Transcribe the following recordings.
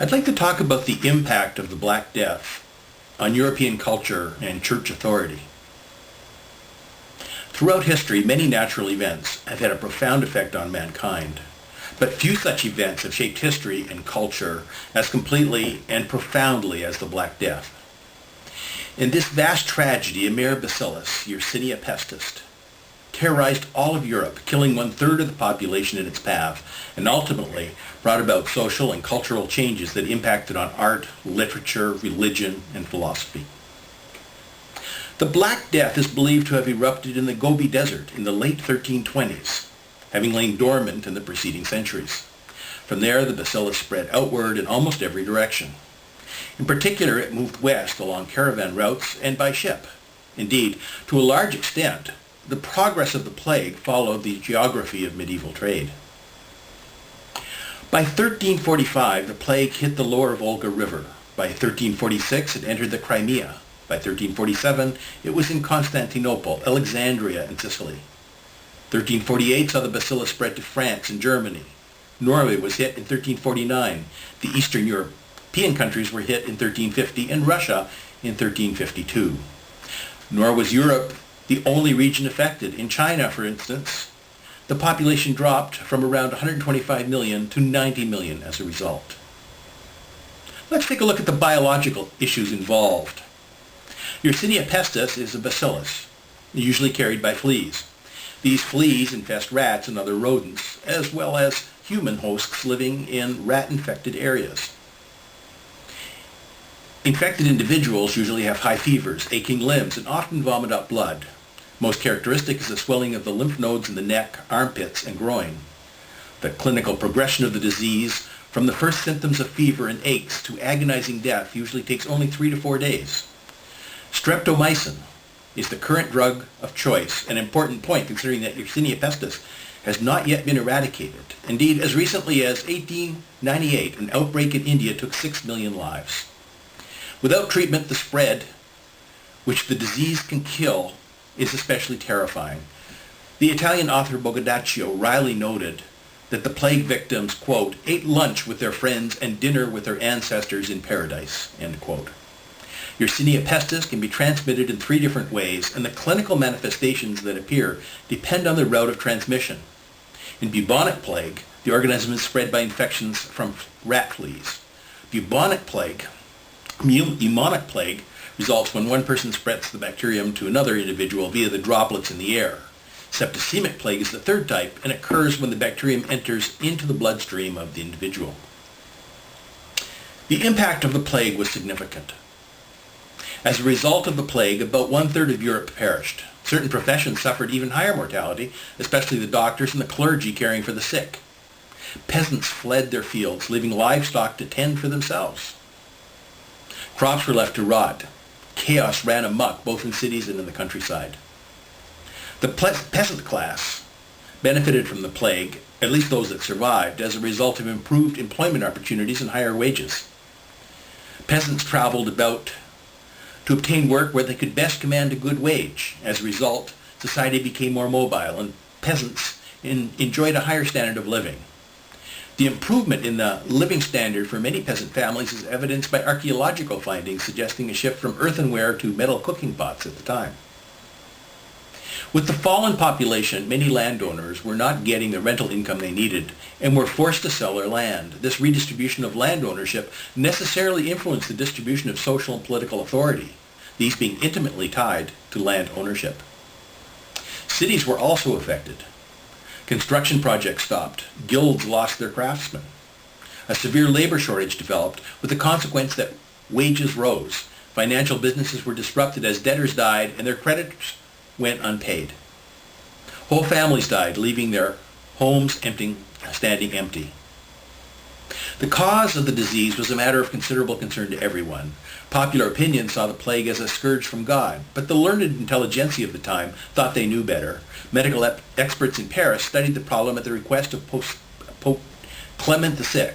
I'd like to talk about the impact of the Black Death on European culture and church authority. Throughout history, many natural events have had a profound effect on mankind, but few such events have shaped history and culture as completely and profoundly as the Black Death. In this vast tragedy, a mere bacillus, Yersinia pestis, terrorized all of Europe, killing 1/3 of the population in its path, and ultimately brought about social and cultural changes that impacted on art, literature, religion, and philosophy. The Black Death is believed to have erupted in the Gobi Desert in the late 1320s, having lain dormant in the preceding centuries. From there, the bacillus spread outward in almost every direction. In particular, it moved west along caravan routes and by ship. Indeed, to a large extent, the progress of the plague followed the geography of medieval trade. By 1345, the plague hit the lower Volga River. By 1346, it entered the Crimea. By 1347, it was in Constantinople, Alexandria, and Sicily. 1348 saw the bacillus spread to France and Germany. Norway was hit in 1349. The Eastern European countries were hit in 1350, and Russia in 1352. Nor was Europe the only region affected. In China, for instance, the population dropped from around 125 million to 90 million as a result. Let's take a look at the biological issues involved. Yersinia pestis is a bacillus, usually carried by fleas. These fleas infest rats and other rodents, as well as human hosts living in rat-infected areas. Infected individuals usually have high fevers, aching limbs, and often vomit up blood. Most characteristic is the swelling of the lymph nodes in the neck, armpits, and groin. The clinical progression of the disease, from the first symptoms of fever and aches to agonizing death, usually takes only 3 to 4 days. Streptomycin is the current drug of choice, an important point considering that Yersinia pestis has not yet been eradicated. Indeed, as recently as 1898, an outbreak in India took 6 million lives. Without treatment, the spread, which the disease can kill, is especially terrifying. The Italian author Boccaccio wryly noted that the plague victims, quote, ate lunch with their friends and dinner with their ancestors in paradise, end quote. Yersinia pestis can be transmitted in 3 different ways, and the clinical manifestations that appear depend on the route of transmission. In bubonic plague, the organism is spread by infections from rat fleas. Pneumonic plague results when one person spreads the bacterium to another individual via the droplets in the air. Septicemic plague is the third type and occurs when the bacterium enters into the bloodstream of the individual. The impact of the plague was significant. As a result of the plague, about 1/3 of Europe perished. Certain professions suffered even higher mortality, especially the doctors and the clergy caring for the sick. Peasants fled their fields, leaving livestock to tend for themselves. Crops were left to rot. Chaos ran amok both in cities and in the countryside. The peasant class benefited from the plague, at least those that survived, as a result of improved employment opportunities and higher wages. Peasants traveled about to obtain work where they could best command a good wage. As a result, society became more mobile, and peasants enjoyed a higher standard of living. The improvement in the living standard for many peasant families is evidenced by archaeological findings suggesting a shift from earthenware to metal cooking pots at the time. With the fall in population, many landowners were not getting the rental income they needed and were forced to sell their land. This redistribution of land ownership necessarily influenced the distribution of social and political authority, these being intimately tied to land ownership. Cities were also affected. Construction projects stopped. Guilds lost their craftsmen. A severe labor shortage developed, with the consequence that wages rose. Financial businesses were disrupted as debtors died and their creditors went unpaid. Whole families died, leaving their homes standing empty. The cause of the disease was a matter of considerable concern to everyone. Popular opinion saw the plague as a scourge from God, but the learned intelligentsia of the time thought they knew better. Medical experts in Paris studied the problem at the request of Pope Clement VI.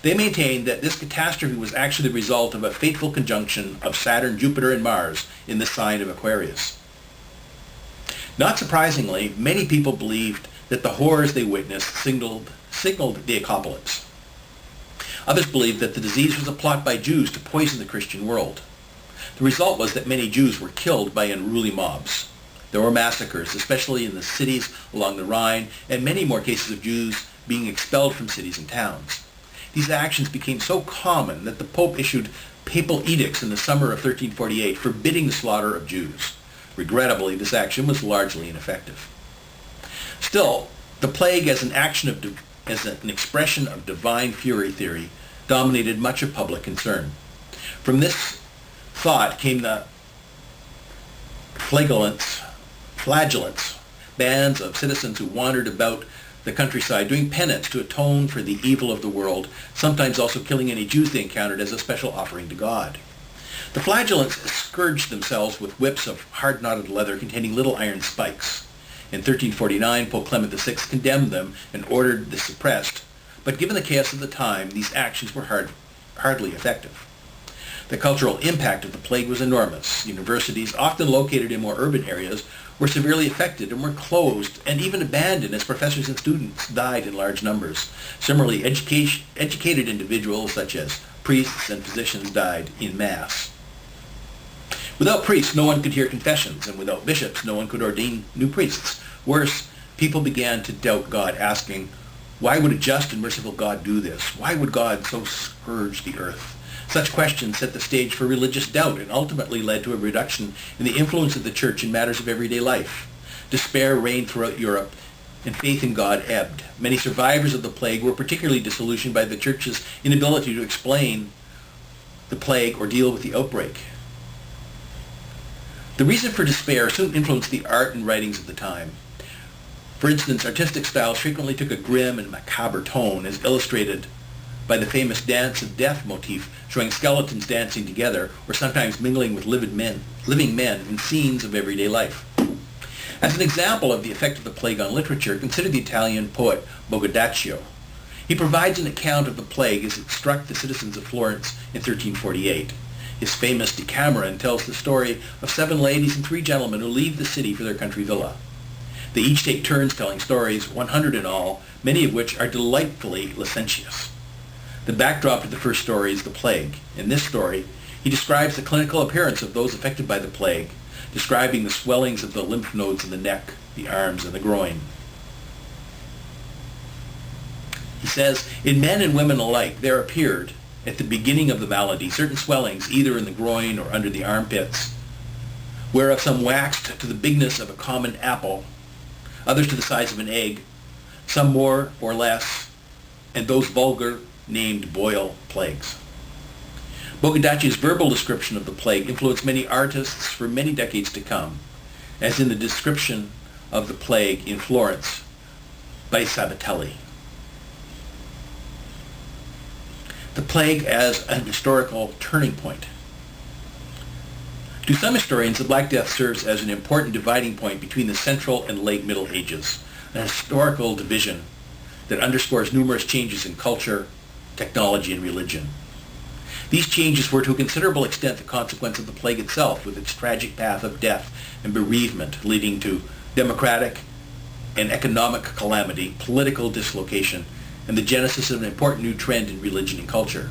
They maintained that this catastrophe was actually the result of a fateful conjunction of Saturn, Jupiter, and Mars in the sign of Aquarius. Not surprisingly, many people believed that the horrors they witnessed signaled the apocalypse. Others believed that the disease was a plot by Jews to poison the Christian world. The result was that many Jews were killed by unruly mobs. There were massacres, especially in the cities along the Rhine, and many more cases of Jews being expelled from cities and towns. These actions became so common that the Pope issued papal edicts in the summer of 1348 forbidding the slaughter of Jews. Regrettably, this action was largely ineffective. Still, the plague as an expression of divine fury theory dominated much of public concern. From this thought came the flagellants, bands of citizens who wandered about the countryside doing penance to atone for the evil of the world, sometimes also killing any Jews they encountered as a special offering to God. The flagellants scourged themselves with whips of hard-knotted leather containing little iron spikes. In 1349, Pope Clement VI condemned them and ordered this suppressed, but given the chaos of the time, these actions were hardly effective. The cultural impact of the plague was enormous. Universities, often located in more urban areas, were severely affected and were closed and even abandoned as professors and students died in large numbers. Similarly, educated individuals such as priests and physicians died in mass. Without priests, no one could hear confessions, and without bishops, no one could ordain new priests. Worse, people began to doubt God, asking, why would a just and merciful God do this? Why would God so scourge the earth? Such questions set the stage for religious doubt and ultimately led to a reduction in the influence of the church in matters of everyday life. Despair reigned throughout Europe, and faith in God ebbed. Many survivors of the plague were particularly disillusioned by the church's inability to explain the plague or deal with the outbreak. The reason for despair soon influenced the art and writings of the time. For instance, artistic styles frequently took a grim and macabre tone, as illustrated by the famous Dance of Death motif, showing skeletons dancing together or sometimes mingling with living men in scenes of everyday life. As an example of the effect of the plague on literature, consider the Italian poet Boccaccio. He provides an account of the plague as it struck the citizens of Florence in 1348. His famous Decameron tells the story of 7 ladies and 3 gentlemen who leave the city for their country villa. They each take turns telling stories, 100 in all, many of which are delightfully licentious. The backdrop to the first story is the plague. In this story, he describes the clinical appearance of those affected by the plague, describing the swellings of the lymph nodes in the neck, the arms, and the groin. He says, in men and women alike, there appeared, at the beginning of the malady, certain swellings, either in the groin or under the armpits, whereof some waxed to the bigness of a common apple, others to the size of an egg, some more or less, and those vulgar named boil plagues. Boccaccio's verbal description of the plague influenced many artists for many decades to come, as in the description of the plague in Florence by Sabatelli. The plague as an historical turning point. To some historians, the Black Death serves as an important dividing point between the Central and Late Middle Ages, an historical division that underscores numerous changes in culture, technology, and religion. These changes were to a considerable extent the consequence of the plague itself, with its tragic path of death and bereavement leading to democratic and economic calamity, political dislocation, and the genesis of an important new trend in religion and culture.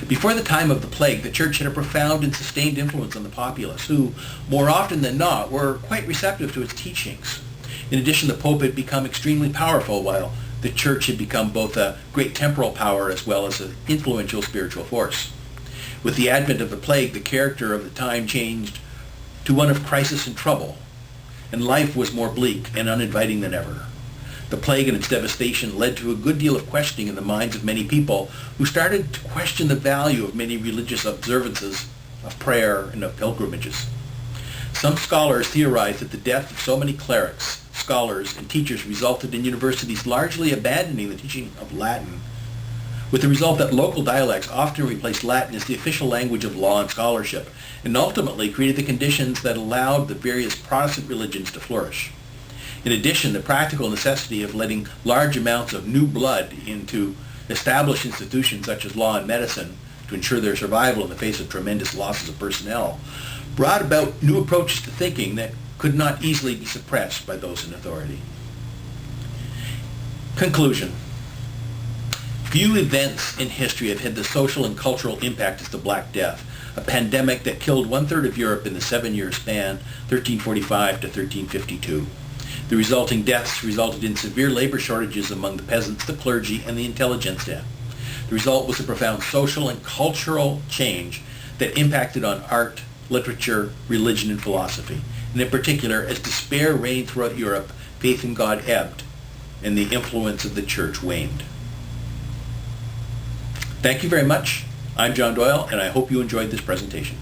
Before the time of the plague, the church had a profound and sustained influence on the populace, who, more often than not, were quite receptive to its teachings. In addition, the Pope had become extremely powerful, while the church had become both a great temporal power as well as an influential spiritual force. With the advent of the plague, the character of the time changed to one of crisis and trouble, and life was more bleak and uninviting than ever. The plague and its devastation led to a good deal of questioning in the minds of many people, who started to question the value of many religious observances, of prayer, and of pilgrimages. Some scholars theorized that the death of so many clerics, scholars, and teachers resulted in universities largely abandoning the teaching of Latin, with the result that local dialects often replaced Latin as the official language of law and scholarship, and ultimately created the conditions that allowed the various Protestant religions to flourish. In addition, the practical necessity of letting large amounts of new blood into established institutions such as law and medicine to ensure their survival in the face of tremendous losses of personnel brought about new approaches to thinking that could not easily be suppressed by those in authority. Conclusion. If Few events in history have had the social and cultural impact as the Black Death, a pandemic that killed one-third of Europe in the 7-year span, 1345 to 1352. The resulting deaths resulted in severe labor shortages among the peasants, the clergy, and the intelligentsia. The result was a profound social and cultural change that impacted on art, literature, religion, and philosophy. And in particular, as despair reigned throughout Europe, faith in God ebbed, and the influence of the church waned. Thank you very much. I'm John Doyle, and I hope you enjoyed this presentation.